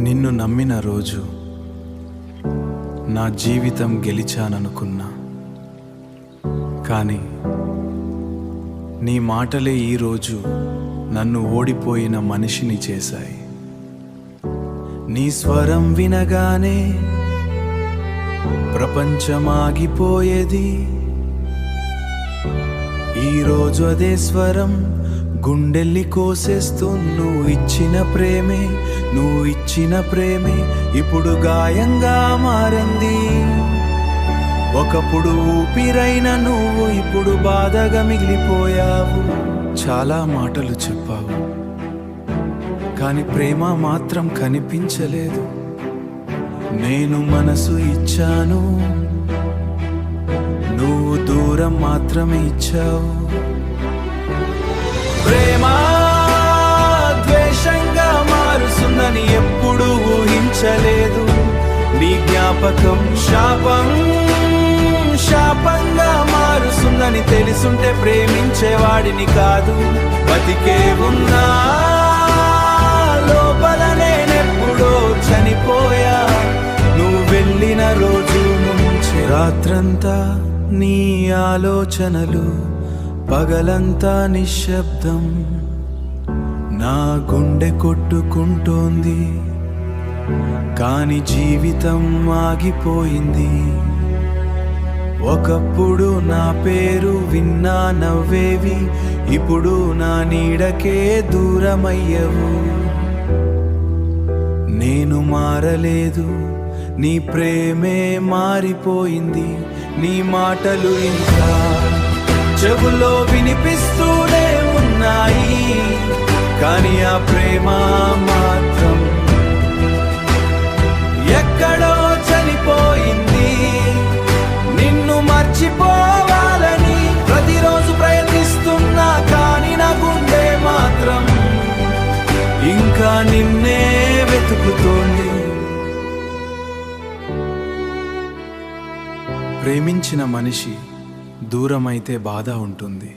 నిన్ను నమ్మిన రోజు నా జీవితం గెలిచాననుకున్నా, కానీ నీ మాటలే ఈరోజు నన్ను ఓడిపోయిన మనిషిని చేశాయి. నీ స్వరం వినగానే ప్రపంచమాగిపోయేది. ఈరోజు అదే స్వరం గుండెల్లి కోసేస్తూ నువ్వు ఇచ్చిన ప్రేమే ఇప్పుడు గాయంగా మారింది. ఒకప్పుడు ఊపిరైన నువ్వు ఇప్పుడు బాధగా మిగిలిపోయావు. చాలా మాటలు చెప్పావు, కానీ ప్రేమ మాత్రం కనిపించలేదు. నేను మనసు ఇచ్చాను, నువ్వు దూరం మాత్రమే ఇచ్చావు. ప్రేమ ద్వేషంగా మారుస్తుందని ఎప్పుడు ఊహించలేదు. నీ జ్ఞాపకం శాపంగా మారుస్తుందని తెలుసుంటే ప్రేమించేవాడిని కాదు. బతికే ఉన్నా లోపల నేనెప్పుడో చనిపోయా. నువ్వు వెళ్ళిన రోజు నుంచి రాత్రంతా నీ ఆలోచనలు, పగలంతా నిశ్శబ్దం. నా గుండె కొట్టుకుంటోంది, కాని జీవితం ఆగిపోయింది. ఒకప్పుడు నా పేరు విన్నా నవ్వేవి, ఇప్పుడు నా నీడకే దూరమయ్యవు. నేను మారలేదు, నీ ప్రేమే మారిపోయింది. నీ మాటలు ఇంకా చెవులో వినిపిస్తూనే ఉన్నాయి, కానీ ఆ ప్రేమ మాత్రం ఎక్కడో చనిపోయింది. నిన్ను మర్చిపోవాలని ప్రతిరోజు ప్రయత్నిస్తున్నా, కానీ నా గుండె మాత్రం ఇంకా నిన్నే వెతుకుతోంది. ప్రేమించిన మనిషి దూరమైతే బాధ ఉంటుంది,